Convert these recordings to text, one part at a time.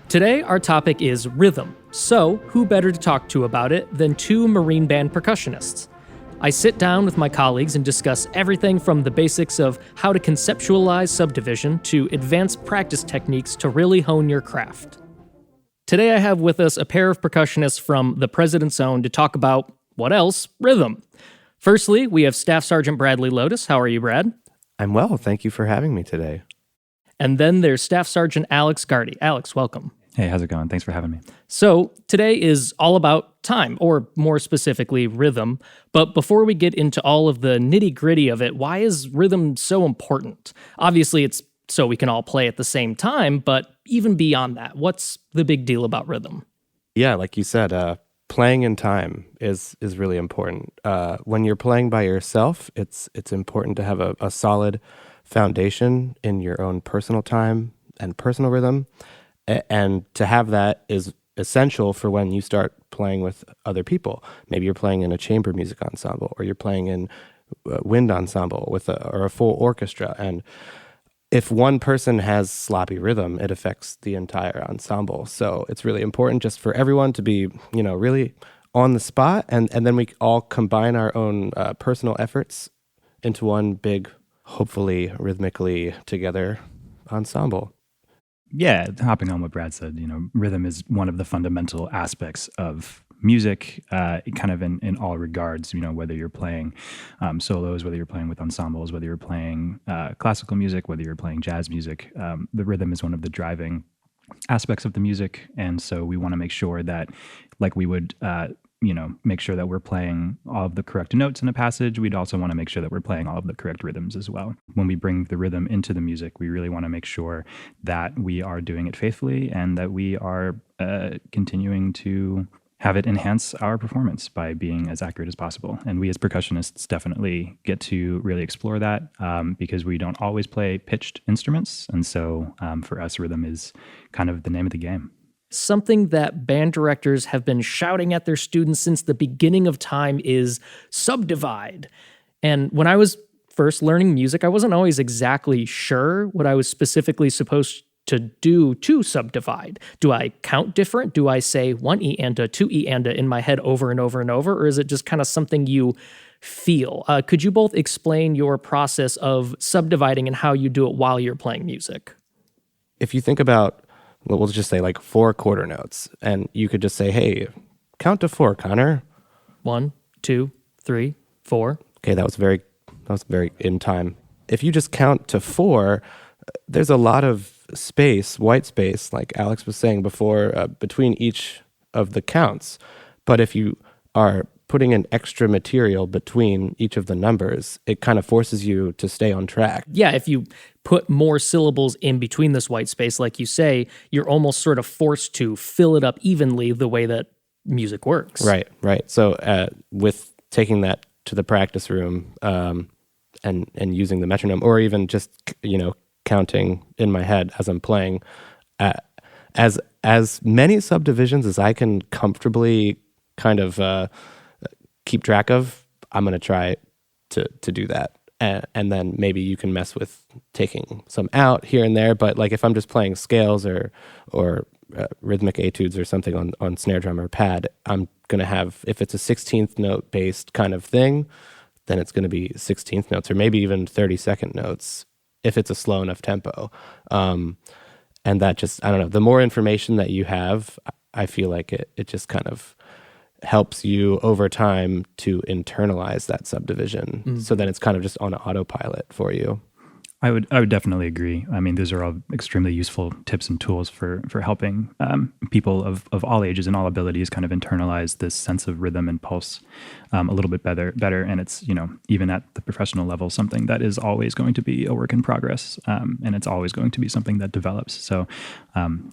Today, our topic is rhythm. So, who better to talk to about it than two Marine Band percussionists? I sit down with my colleagues and discuss everything from the basics of how to conceptualize subdivision to advanced practice techniques to really hone your craft. Today, I have with us a pair of percussionists from the President's Own to talk about, what else? Rhythm. Firstly, we have Staff Sergeant Bradley Lotus. How are you, Brad? I'm well. Thank you for having me today. And then there's Staff Sergeant Alex Gardy. Alex, welcome. Hey, how's it going? Thanks for having me. So today is all about time, or more specifically, rhythm. But before we get into all of the nitty-gritty of it, why is rhythm so important? Obviously, it's so we can all play at the same time, but even beyond that, what's the big deal about rhythm? Yeah, like you said, playing in time is really important. When you're playing by yourself, it's important to have a solid foundation in your own personal time and personal rhythm. And to have that is essential for when you start playing with other people. Maybe you're playing in a chamber music ensemble, or you're playing in wind ensemble with a full orchestra. And if one person has sloppy rhythm, it affects the entire ensemble. So it's really important just for everyone to be, really on the spot. And then we all combine our own personal efforts into one big, hopefully rhythmically together ensemble. Yeah, hopping on what Brad said, rhythm is one of the fundamental aspects of music, kind of in all regards, whether you're playing solos, whether you're playing with ensembles, whether you're playing classical music, whether you're playing jazz music, the rhythm is one of the driving aspects of the music. And so we want to make sure that, like we would, make sure that we're playing all of the correct notes in a passage. We'd also want to make sure that we're playing all of the correct rhythms as well. When we bring the rhythm into the music, we really want to make sure that we are doing it faithfully and that we are continuing to have it enhance our performance by being as accurate as possible. And we as percussionists definitely get to really explore that because we don't always play pitched instruments. And so for us, rhythm is kind of the name of the game. Something that band directors have been shouting at their students since the beginning of time is subdivide. And when I was first learning music, I wasn't always exactly sure what I was specifically supposed to do to subdivide. Do I count different? Do I say one E and a, two E and a in my head over and over and over? Or is it just kind of something you feel? Could you both explain your process of subdividing and how you do it while you're playing music? If you think about, we'll just say like 4 quarter notes, and you could just say, hey, count to 4, Connor. 1, 2, 3, 4. Okay, that was very in time. If you just count to 4, there's a lot of space, white space, like Alex was saying before, between each of the counts. But if you are putting in extra material between each of the numbers, it kind of forces you to stay on track. Yeah, if you put more syllables in between this white space, like you say, you're almost sort of forced to fill it up evenly the way that music works. Right. So with taking that to the practice room and using the metronome, or even just, counting in my head as I'm playing, as many subdivisions as I can comfortably kind of keep track of, I'm going to try to do that. And then maybe you can mess with taking some out here and there. But like if I'm just playing scales or rhythmic etudes or something on snare drum or pad, I'm going to have, if it's a 16th note based kind of thing, then it's going to be 16th notes or maybe even 32nd notes if it's a slow enough tempo. And that just, I don't know, the more information that you have, I feel like it just kind of helps you over time to internalize that subdivision. Mm-hmm. So then it's kind of just on autopilot for you. I would definitely agree. I mean, those are all extremely useful tips and tools for helping people of all ages and all abilities kind of internalize this sense of rhythm and pulse a little bit better. And it's, even at the professional level, something that is always going to be a work in progress. And it's always going to be something that develops. So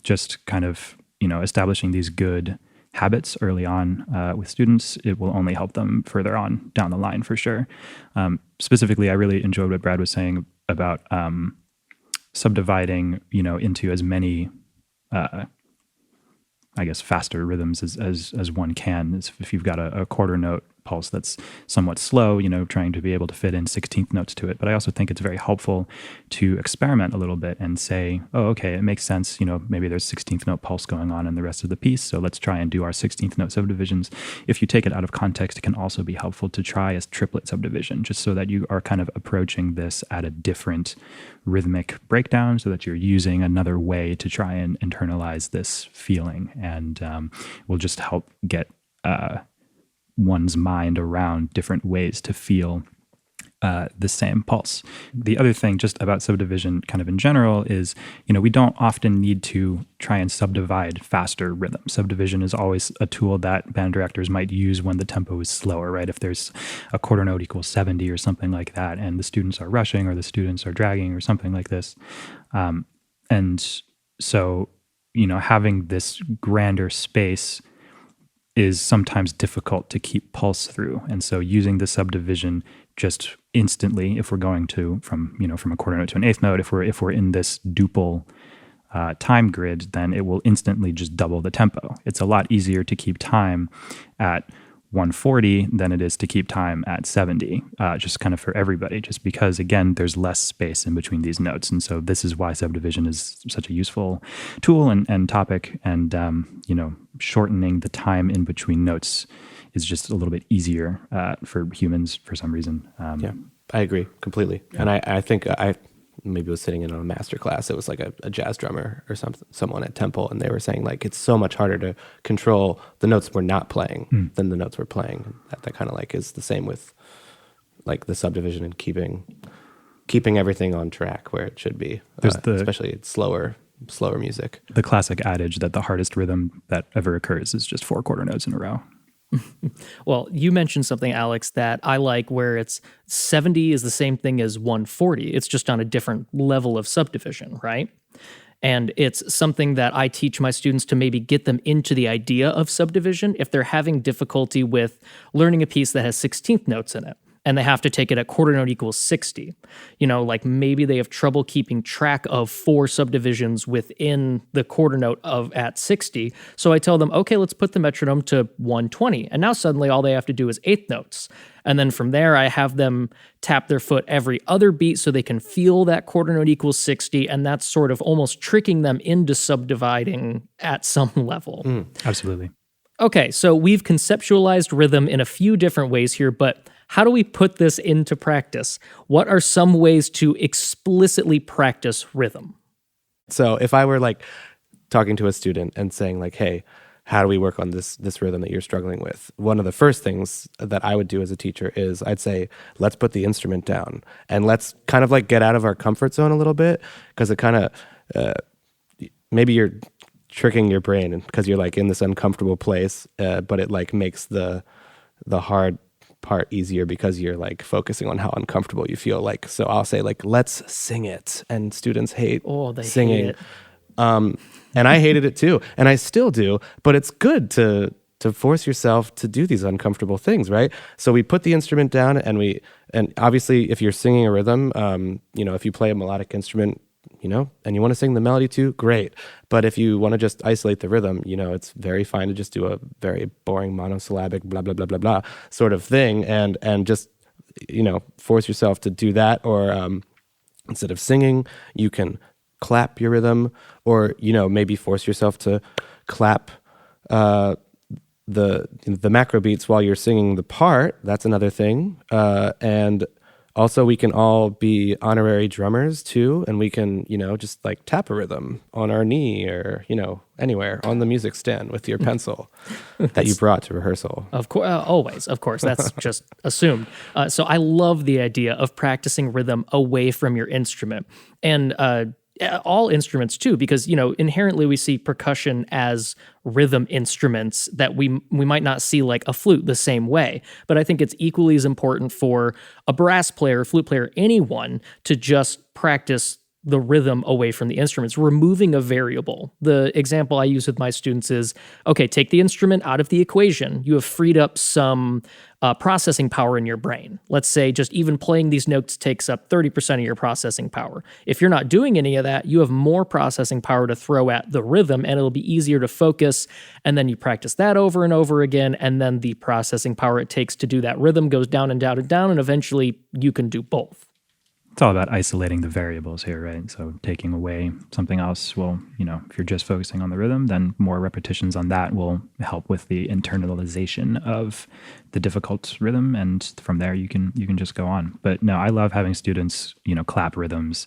just kind of, establishing these good habits early on with students, it will only help them further on down the line for sure. Specifically, I really enjoyed what Brad was saying about subdividing, into as many, faster rhythms as one can. If you've got a quarter note pulse that's somewhat slow, trying to be able to fit in 16th notes to it. But I also think it's very helpful to experiment a little bit and say, oh, okay, it makes sense. Maybe there's 16th note pulse going on in the rest of the piece. So let's try and do our 16th note subdivisions. If you take it out of context, it can also be helpful to try as triplet subdivision, just so that you are kind of approaching this at a different rhythmic breakdown, so that you're using another way to try and internalize this feeling, and will just help get one's mind around different ways to feel the same pulse. The other thing just about subdivision kind of in general is, we don't often need to try and subdivide faster rhythm. Subdivision is always a tool that band directors might use when the tempo is slower, right? If there's a quarter note equals 70 or something like that, and the students are rushing or the students are dragging or something like this. And so, having this grander space is sometimes difficult to keep pulse through. And so using the subdivision just instantly, if we're going to from a quarter note to an eighth note, if we're in this duple time grid, then it will instantly just double the tempo. It's a lot easier to keep time at 140 than it is to keep time at 70, just kind of for everybody, just because, again, there's less space in between these notes. And so this is why subdivision is such a useful tool and topic. And, shortening the time in between notes is just a little bit easier for humans for some reason. Yeah, I agree completely. Yeah. And I think I maybe was sitting in on a master class. It was like a jazz drummer or someone at Temple, and they were saying like it's so much harder to control the notes we're not playing than the notes we're playing. That kind of like is the same with like the subdivision and keeping everything on track where it should be. Especially it's slower music. The classic adage that the hardest rhythm that ever occurs is just 4 quarter notes in a row. Well, you mentioned something, Alex, that I like, where it's 70 is the same thing as 140. It's just on a different level of subdivision, right? And it's something that I teach my students to maybe get them into the idea of subdivision if they're having difficulty with learning a piece that has 16th notes in it, and they have to take it at quarter note equals 60. Like maybe they have trouble keeping track of 4 subdivisions within the quarter note at 60. So I tell them, okay, let's put the metronome to 120. And now suddenly all they have to do is 8th notes. And then from there, I have them tap their foot every other beat so they can feel that quarter note equals 60. And that's sort of almost tricking them into subdividing at some level. Absolutely. Okay, so we've conceptualized rhythm in a few different ways here, but how do we put this into practice? What are some ways to explicitly practice rhythm? So if I were like talking to a student and saying like, hey, how do we work on this rhythm that you're struggling with? One of the first things that I would do as a teacher is I'd say, let's put the instrument down and let's kind of like get out of our comfort zone a little bit, because it kind of, maybe you're tricking your brain because you're like in this uncomfortable place, but it like makes the hard part easier because you're like focusing on how uncomfortable you feel. Like, so I'll say like, let's sing it. And students hate singing. Hate it. And I hated it too. And I still do, but it's good to force yourself to do these uncomfortable things, right? So we put the instrument down and obviously if you're singing a rhythm, if you play a melodic instrument, and you want to sing the melody too, great. But if you want to just isolate the rhythm, it's very fine to just do a very boring monosyllabic blah, blah, blah, blah, blah sort of thing. And just, force yourself to do that. Or instead of singing, you can clap your rhythm, or, maybe force yourself to clap the macro beats while you're singing the part. That's another thing. And also, we can all be honorary drummers too, and we can, just like tap a rhythm on our knee or, anywhere on the music stand with your pencil that you brought to rehearsal. Of course, always, of course. That's just assumed. So I love the idea of practicing rhythm away from your instrument, and all instruments too, because inherently we see percussion as rhythm instruments that we might not see like a flute the same way. But I think it's equally as important for a brass player, flute player, anyone to just practice the rhythm away from the instruments, removing a variable. The example I use with my students is, okay, take the instrument out of the equation. You have freed up some processing power in your brain. Let's say just even playing these notes takes up 30% of your processing power. If you're not doing any of that, you have more processing power to throw at the rhythm, and it'll be easier to focus. And then you practice that over and over again, and then the processing power it takes to do that rhythm goes down and down and down, and eventually you can do both. It's all about isolating the variables here, right? So taking away something else will, if you're just focusing on the rhythm, then more repetitions on that will help with the internalization of the difficult rhythm, and from there you can just go on. But no, I love having students, clap rhythms.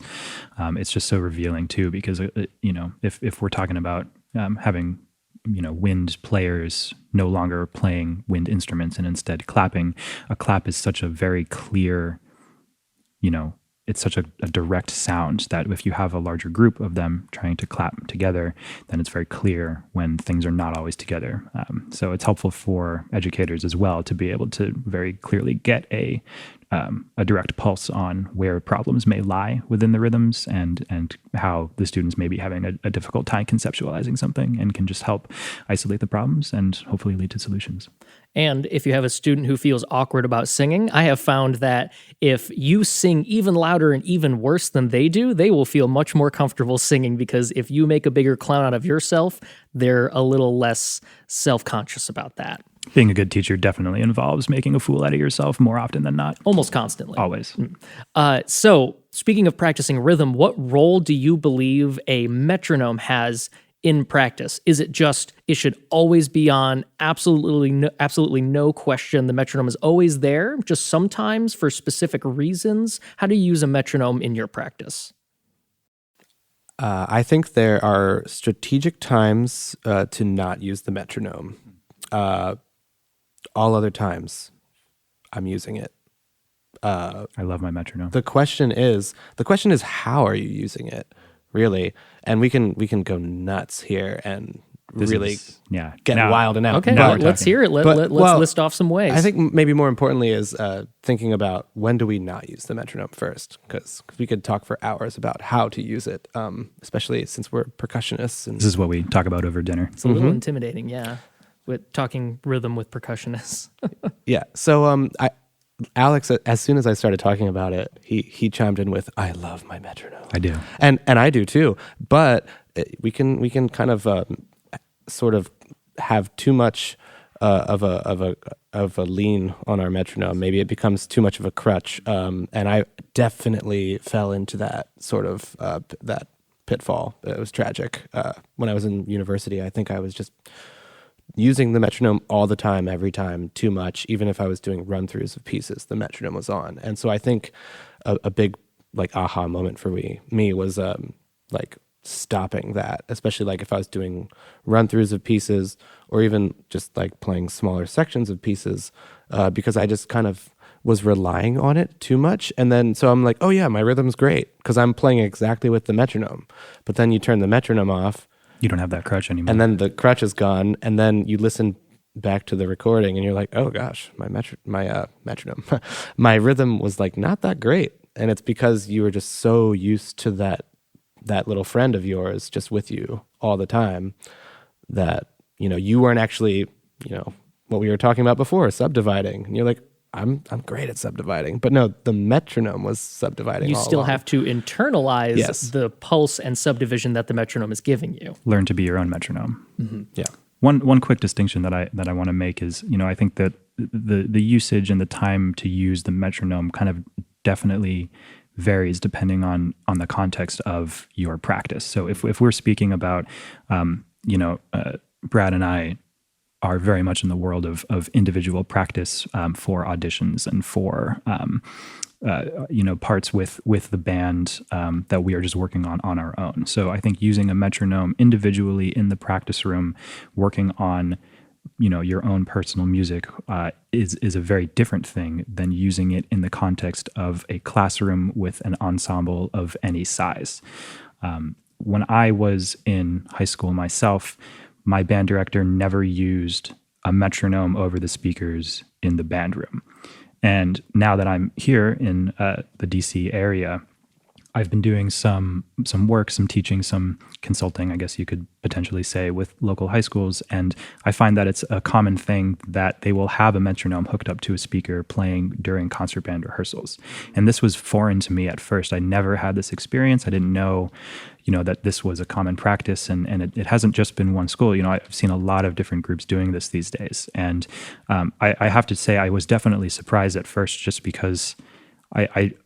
It's just so revealing too, because if we're talking about having wind players no longer playing wind instruments and instead clapping, a clap is such a very clear, it's such a direct sound that if you have a larger group of them trying to clap together, then it's very clear when things are not always together. So it's helpful for educators as well to be able to very clearly get a direct pulse on where problems may lie within the rhythms, and how the students may be having a difficult time conceptualizing something, and can just help isolate the problems and hopefully lead to solutions. And if you have a student who feels awkward about singing, I have found that if you sing even louder and even worse than they do, they will feel much more comfortable singing, because if you make a bigger clown out of yourself, they're a little less self-conscious about that. Being a good teacher definitely involves making a fool out of yourself more often than not. Almost constantly. Always. So speaking of practicing rhythm, what role do you believe a metronome has in practice? Is it just, it should always be on, absolutely no question, the metronome is always there, just sometimes for specific reasons? How do you use a metronome in your practice? I think there are strategic times to not use the metronome. All other times, I'm using it. I love my metronome. The question is, how are you using it, really? And we can go nuts here and get wild and out. Okay, let's hear it. Let's list off some ways. I think maybe more importantly is thinking about, when do we not use the metronome first? Because we could talk for hours about how to use it, especially since we're percussionists. And this is what we talk about over dinner. It's a little intimidating, yeah, with talking rhythm with percussionists. Yeah. So Alex, as soon as I started talking about it, he chimed in with, "I love my metronome." I do, and I do too. But we can kind of sort of have too much of a lean on our metronome. Maybe it becomes too much of a crutch. And I definitely fell into that sort of that pitfall. It was tragic. When I was in university, I think I was just using the metronome all the time, every time, too much. Even if I was doing run-throughs of pieces, the metronome was on. And so I think a big aha moment for me was stopping that, especially if I was doing run-throughs of pieces, or even just playing smaller sections of pieces, because I just kind of was relying on it too much. And then so I'm like, oh yeah, my rhythm's great because I'm playing exactly with the metronome. But then you turn the metronome off, you don't have that crutch anymore. And then the crutch is gone. And then you listen back to the recording and you're like, oh gosh, my metronome, my rhythm was not that great. And it's because you were just so used to that little friend of yours just with you all the time that, you weren't actually, what we were talking about before, subdividing. And you're like, I'm great at subdividing, but no, the metronome was subdividing. You all still along. have to internalize the pulse and subdivision that the metronome is giving you. Learn to be your own metronome. Mm-hmm. Yeah. One quick distinction that I want to make is, I think that the usage and the time to use the metronome kind of definitely varies depending on the context of your practice. So if we're speaking about, Brad and I are very much in the world of individual practice for auditions and for parts with the band that we are just working on our own. So I think using a metronome individually in the practice room, working on your own personal music is a very different thing than using it in the context of a classroom with an ensemble of any size. When I was in high school myself, my band director never used a metronome over the speakers in the band room. And now that I'm here in the DC area, I've been doing some work, some teaching, some consulting, I guess you could potentially say, with local high schools, and I find that it's a common thing that they will have a metronome hooked up to a speaker playing during concert band rehearsals. And this was foreign to me at first. I never had this experience. I didn't know, that this was a common practice, and it hasn't just been one school. I've seen a lot of different groups doing this these days, and I have to say I was definitely surprised at first, just because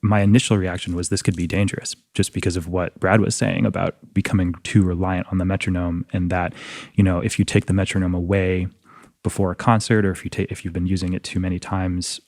my initial reaction was this could be dangerous, just because of what Brad was saying about becoming too reliant on the metronome, and that, if you take the metronome away before a concert, or if you've been using it too many times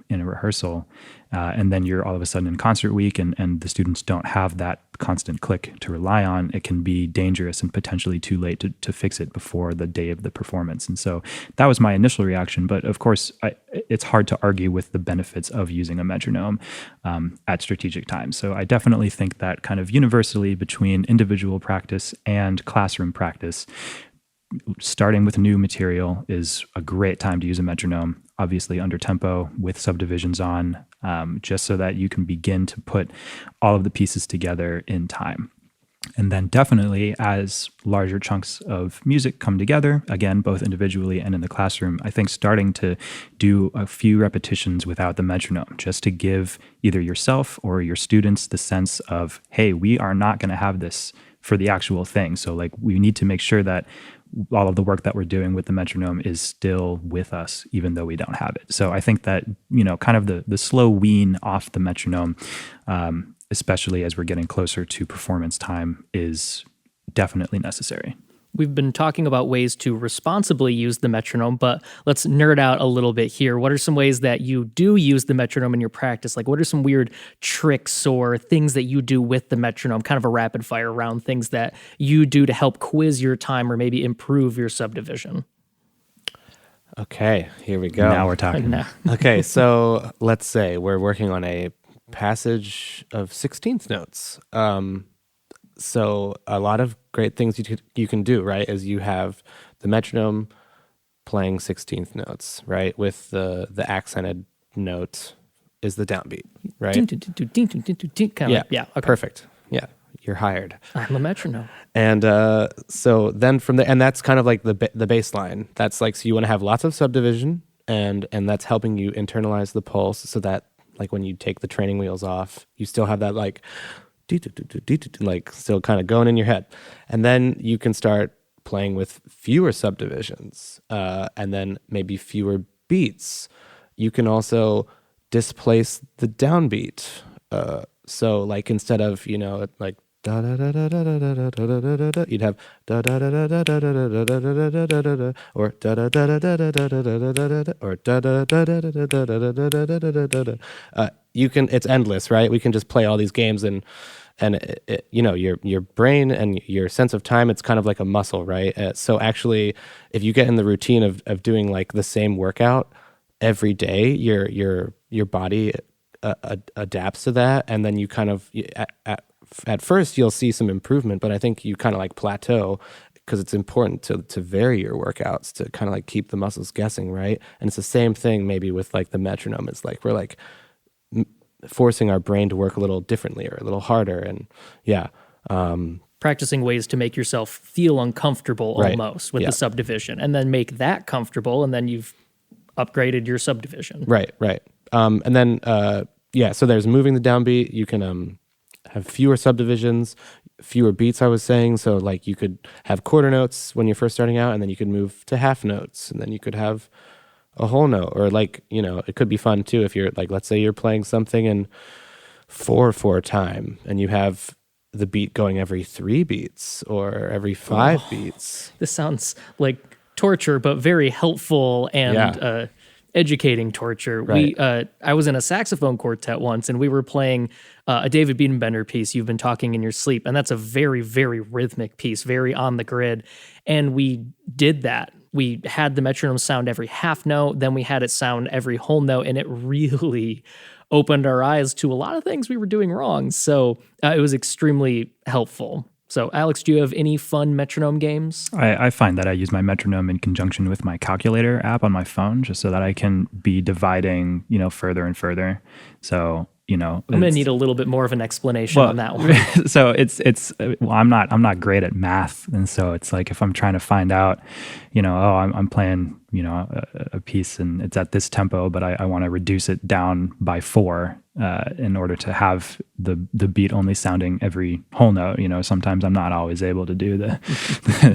in a rehearsal, and then you're all of a sudden in concert week, and the students don't have that constant click to rely on, it can be dangerous and potentially too late to fix it before the day of the performance. And so that was my initial reaction. But of course, it's hard to argue with the benefits of using a metronome at strategic times. So I definitely think that kind of universally between individual practice and classroom practice, starting with new material is a great time to use a metronome, obviously under tempo with subdivisions on, just so that you can begin to put all of the pieces together in time. And then definitely as larger chunks of music come together, again, both individually and in the classroom, I think starting to do a few repetitions without the metronome, just to give either yourself or your students the sense of, hey, we are not going to have this for the actual thing. So like, we need to make sure that all of the work that we're doing with the metronome is still with us, even though we don't have it. So I think that, kind of the slow wean off the metronome, especially as we're getting closer to performance time, is definitely necessary. We've been talking about ways to responsibly use the metronome, but let's nerd out a little bit here. What are some ways that you do use the metronome in your practice? Like, what are some weird tricks or things that you do with the metronome? Kind of a rapid fire round, things that you do to help quiz your time or maybe improve your subdivision. Okay, here we go. Now we're talking. Okay, so let's say we're working on a passage of 16th notes. So a lot of great things you can do, right, is you have the metronome playing 16th notes, right, with the accented note is the downbeat, right? Kind of Yeah, okay. Perfect. Yeah, you're hired. I'm a metronome. And so then from there, and that's kind of like the baseline. That's like, so you want to have lots of subdivision, and that's helping you internalize the pulse, so that like when you take the training wheels off, you still have that like still kind of going in your head. And then you can start playing with fewer subdivisions, and then maybe fewer beats. You can also displace the downbeat. So like instead of, like da da da da da da da da da da, you'd have da da da da da da da da da da, or da da da da da da da da da da, or da da da da da da da da da da. You can, it's endless, right? We can just play all these games, and your brain and your sense of time, it's kind of like a muscle, right? So actually, if you get in the routine of doing like the same workout every day, your body adapts to that, and then you kind of at first you'll see some improvement, but I think you kind of like plateau, because it's important to vary your workouts to kind of like keep the muscles guessing, right? And it's the same thing maybe with like the metronome. It's like we're like forcing our brain to work a little differently or a little harder, and practicing ways to make yourself feel uncomfortable almost with the subdivision, and then make that comfortable, and then you've upgraded your subdivision. Right. And then so there's moving the downbeat. You can have fewer subdivisions, fewer beats, I was saying. So like you could have quarter notes when you're first starting out, and then you could move to half notes, and then you could have a whole note. Or like, it could be fun too if you're like, let's say you're playing something in 4/4 time, and you have the beat going every 3 beats or every 5 beats. This sounds like torture, but very helpful and educating torture. Right. I was in a saxophone quartet once, and we were playing a David Biedenbender piece, You've Been Talking in Your Sleep, and that's a very, very rhythmic piece, very on the grid. And we did that. We had the metronome sound every half note, then we had it sound every whole note, and it really opened our eyes to a lot of things we were doing wrong. So it was extremely helpful. So, Alex, do you have any fun metronome games? I find that I use my metronome in conjunction with my calculator app on my phone, just so that I can be dividing, further and further. So I'm going to need a little bit more of an explanation well, on that one. so well, I'm not great at math, and so it's like if I'm trying to find out, I'm playing a piece and it's at this tempo, but I want to reduce it down by 4 in order to have the beat only sounding every whole note. Sometimes I'm not always able to do the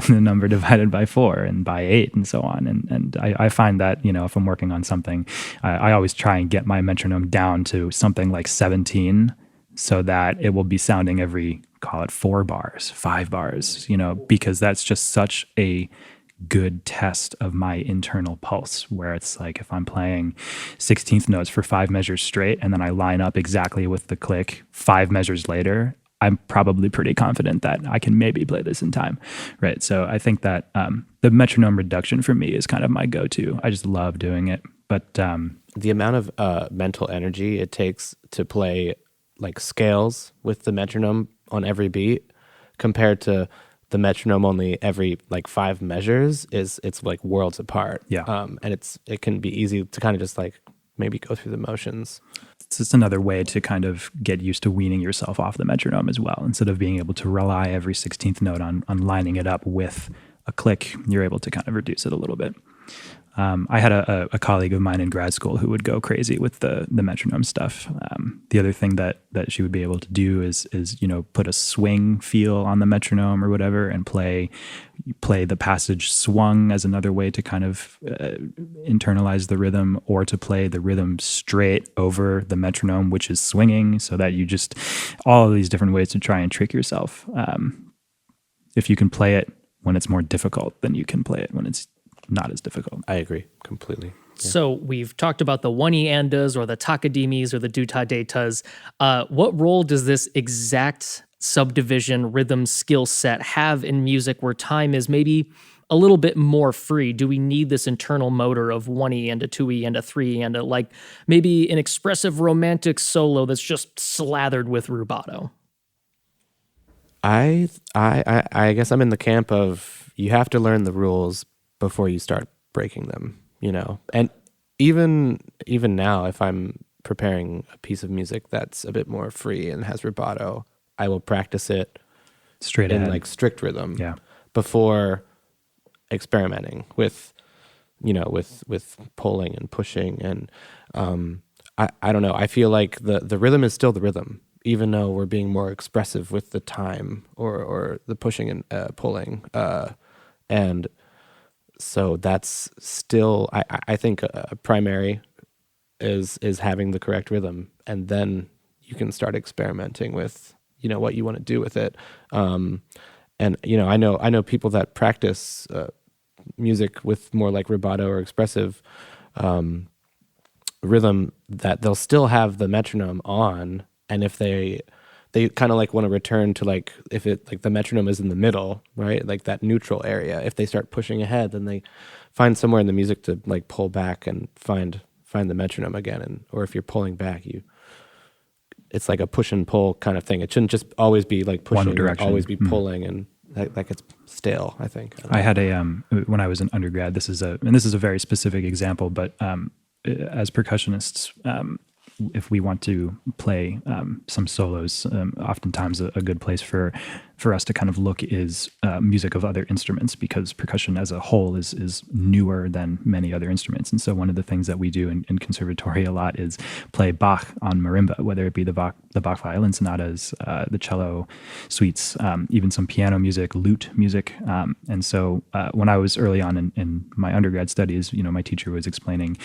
the number divided by 4 and by 8 and so on. And I find that if I'm working on something, I always try and get my metronome down to something like 17, so that it will be sounding every, call it 4 bars, 5 bars, because that's just such a good test of my internal pulse, where it's like if I'm playing 16th notes for 5 measures straight and then I line up exactly with the click 5 measures later, I'm probably pretty confident that I can maybe play this in time, right? So I think that the metronome reduction for me is kind of my go-to. I just love doing it. But the amount of mental energy it takes to play like scales with the metronome on every beat compared to the metronome only every like 5 measures it's like worlds apart. Yeah. And it can be easy to kind of just like maybe go through the motions. It's just another way to kind of get used to weaning yourself off the metronome as well. Instead of being able to rely every 16th note on lining it up with a click, you're able to kind of reduce it a little bit. I had a colleague of mine in grad school who would go crazy with the metronome stuff. The other thing that she would be able to do is put a swing feel on the metronome or whatever, and play the passage swung as another way to kind of internalize the rhythm, or to play the rhythm straight over the metronome, which is swinging, so that you just all of these different ways to try and trick yourself. If you can play it when it's more difficult, then you can play it when it's not as difficult. I agree completely. Yeah. So we've talked about the one-e-andas or the takadimis or the dutadetas. What role does this exact subdivision rhythm skill set have in music where time is maybe a little bit more free? Do we need this internal motor of 1e and a 2e and a 3e and like maybe an expressive romantic solo that's just slathered with rubato? I guess I'm in the camp of you have to learn the rules before you start breaking them, And even now, if I'm preparing a piece of music that's a bit more free and has rubato, I will practice it Straight in ahead. like strict rhythm, Yeah. before experimenting with pulling and pushing. And I don't know. I feel like the rhythm is still the rhythm, even though we're being more expressive with the time or the pushing and pulling. And so that's still, I think a primary is having the correct rhythm, and then you can start experimenting with, what you want to do with it. And, I know people that practice music with more like rubato or expressive rhythm, that they'll still have the metronome on. And if they kind of like want to return to like, if it like the metronome is in the middle, right? Like that neutral area. If they start pushing ahead, then they find somewhere in the music to like pull back and find the metronome again. And, or if you're pulling back, it's like a push and pull kind of thing. It shouldn't just always be like pushing, one direction. Always be pulling, and that gets stale, I think. I had when I was an undergrad, this is a very specific example, but as percussionists, if we want to play some solos, oftentimes a good place for us to kind of look is music of other instruments, because percussion as a whole is newer than many other instruments. And so one of the things that we do in conservatory a lot is play Bach on marimba, whether it be the Bach violin sonatas, the cello suites, even some piano music, lute music. And so when I was early on in my undergrad studies, my teacher was explaining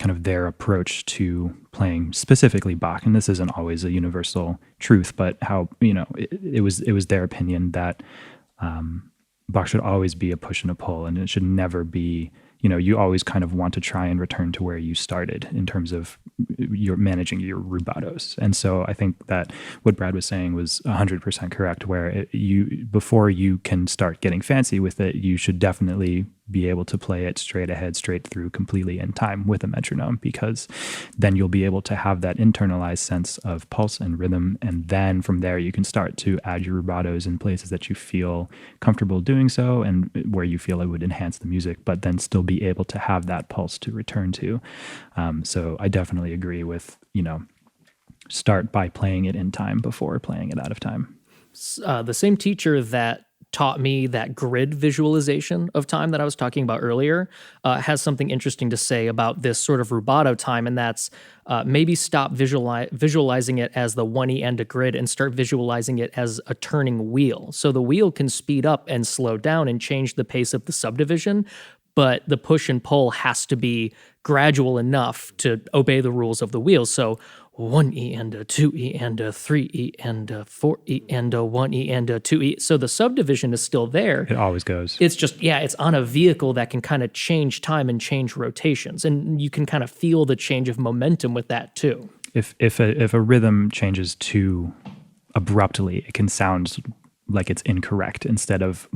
kind of their approach to playing specifically Bach. And this isn't always a universal truth, but how, it was their opinion that Bach should always be a push and a pull, and it should never be, you always kind of want to try and return to where you started in terms of you're managing your rubatos. And so I think that what Brad was saying was 100% correct, where before you can start getting fancy with it, you should definitely be able to play it straight ahead, straight through, completely in time with a metronome, because then you'll be able to have that internalized sense of pulse and rhythm. And then from there, you can start to add your rubatos in places that you feel comfortable doing so, and where you feel it would enhance the music, but then still be able to have that pulse to return to. So I definitely agree with, start by playing it in time before playing it out of time. The same teacher that taught me that grid visualization of time that I was talking about earlier has something interesting to say about this sort of rubato time, and that's maybe stop visualizing it as the 1E end of grid and start visualizing it as a turning wheel. So the wheel can speed up and slow down and change the pace of the subdivision, but the push and pull has to be gradual enough to obey the rules of the wheel. So 1E and a 2E and a 3E and a 4E and a 1E and a 2E. So the subdivision is still there. It always goes. It's just, it's on a vehicle that can kind of change time and change rotations. And you can kind of feel the change of momentum with that too. If a rhythm changes too abruptly, it can sound like it's incorrect instead of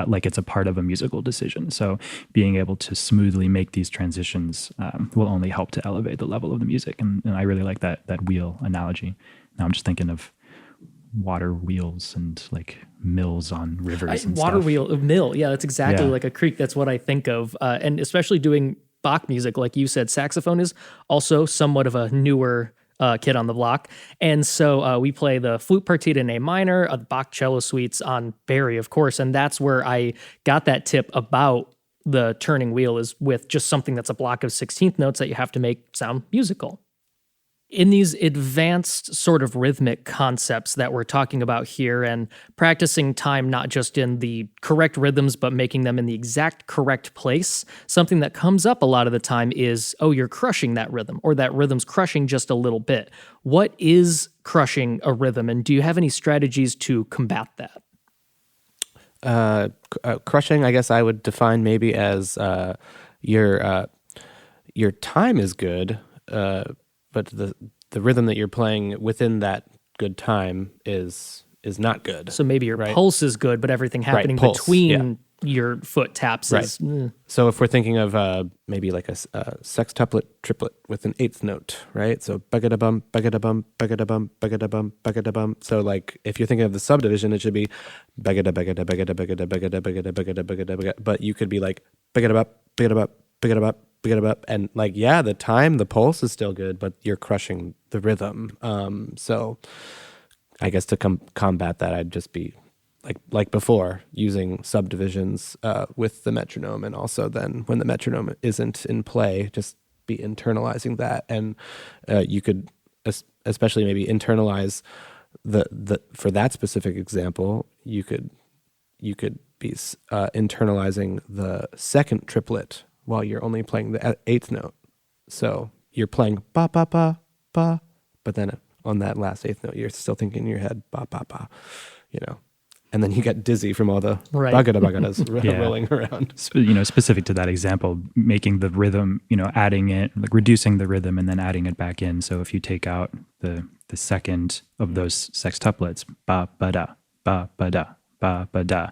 like it's a part of a musical decision. So being able to smoothly make these transitions will only help to elevate the level of the music. And I really like that wheel analogy. Now I'm just thinking of water wheels and like mills on rivers and water stuff. Mill. Yeah, that's exactly Yeah. like a creek. That's what I think of. And especially doing Bach music, like you said, saxophone is also somewhat of a newer kid on the block. And so we play the flute partita in A minor, the Bach cello suites on Barry, of course. And that's where I got that tip about the turning wheel, is with just something that's a block of 16th notes that you have to make sound musical. In these advanced sort of rhythmic concepts that we're talking about here, and practicing time not just in the correct rhythms, but making them in the exact correct place, something that comes up a lot of the time is, oh, you're crushing that rhythm, or that rhythm's crushing just a little bit. What is crushing a rhythm, and do you have any strategies to combat that? Crushing, I guess I would define maybe as your time is good, but the rhythm that you're playing within that good time is not good. So maybe your right? pulse is good, but everything happening pulse, between your foot taps Right. is... So if we're thinking of maybe like a sextuplet triplet with an eighth note, right? So bum, bum, bum, bum. So like if you're thinking of the subdivision, it should be begada, but you could be like and like, the time, the pulse is still good, but you're crushing the rhythm. So I guess to combat that, I'd just be like before, using subdivisions with the metronome, and also then when the metronome isn't in play, just be internalizing that. And you could especially maybe internalize the for that specific example, you could be internalizing the second triplet while you're only playing the eighth note. So you're playing ba ba ba ba, but then on that last eighth note, you're still thinking in your head ba ba ba, and then you get dizzy from all the bagadas rolling around. Specific to that example, making the rhythm, adding it, like reducing the rhythm and then adding it back in. So if you take out the second of those sextuplets, ba ba da, ba ba da, ba ba da,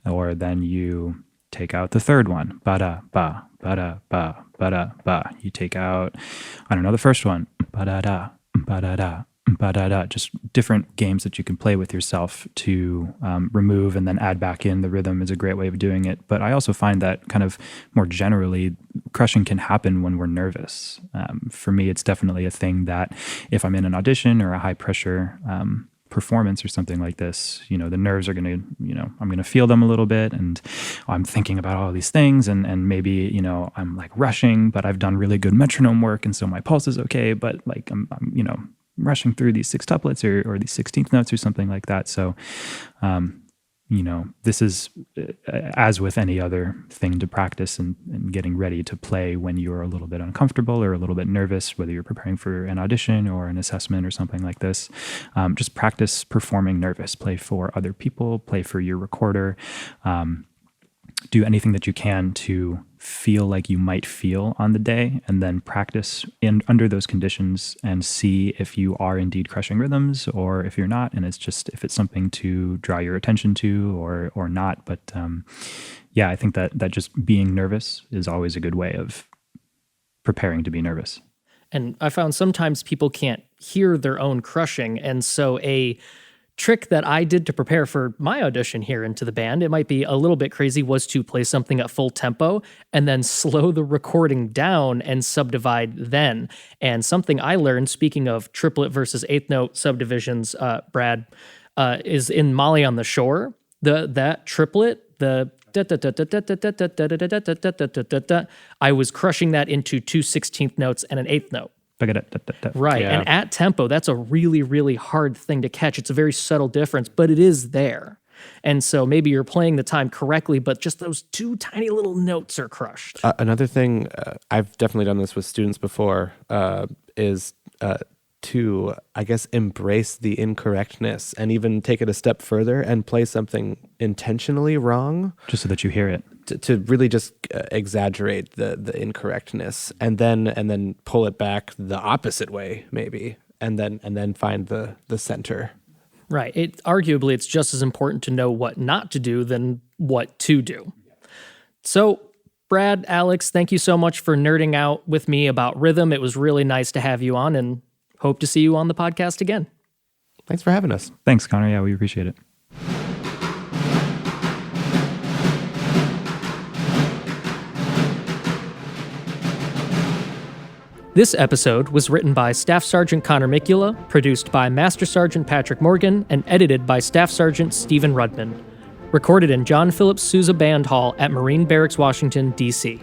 or then you take out the third one, ba da ba, ba da ba, ba da ba. You take out, I don't know, the first one, ba da da, ba da da. Ba-da-da, just different games that you can play with yourself to remove and then add back in the rhythm is a great way of doing it. But I also find that kind of more generally, crushing can happen when we're nervous. For me, it's definitely a thing that if I'm in an audition or a high pressure performance or something like this, the nerves are going to, I'm going to feel them a little bit, and I'm thinking about all these things, and maybe, I'm like rushing, but I've done really good metronome work, and so my pulse is okay, but like I'm rushing through these sextuplets or these 16th notes or something like that. So, this is as with any other thing to practice and getting ready to play when you're a little bit uncomfortable or a little bit nervous, whether you're preparing for an audition or an assessment or something like this. Just practice performing nervous. Play for other people, play for your recorder. Do anything that you can to feel like you might feel on the day, and then practice under those conditions and see if you are indeed crushing rhythms or if you're not. And it's just, if it's something to draw your attention to or not. But I think that just being nervous is always a good way of preparing to be nervous. And I found sometimes people can't hear their own crushing. And so a trick that I did to prepare for my audition here into the band, it might be a little bit crazy, was to play something at full tempo and then slow the recording down and subdivide then. And something I learned, speaking of triplet versus eighth note subdivisions, Brad, is in Molly on the Shore. That triplet, the I was crushing that into 2 16th notes and an eighth note. Right. Yeah. And at tempo, that's a really, really hard thing to catch. It's a very subtle difference, but it is there. And so maybe you're playing the time correctly, but just those 2 tiny little notes are crushed. Another thing, I've definitely done this with students before, is to, I guess, embrace the incorrectness and even take it a step further and play something intentionally wrong. Just so that you hear it. To really just exaggerate the incorrectness and then pull it back the opposite way, maybe, and then find the center. Right. Arguably, it's just as important to know what not to do than what to do. So, Brad, Alex, thank you so much for nerding out with me about rhythm. It was really nice to have you on, and hope to see you on the podcast again. Thanks for having us. Thanks, Connor. Yeah, we appreciate it. This episode was written by Staff Sergeant Connor Mikula, produced by Master Sergeant Patrick Morgan, and edited by Staff Sergeant Stephen Rudman. Recorded in John Philip Sousa Band Hall at Marine Barracks, Washington, D.C.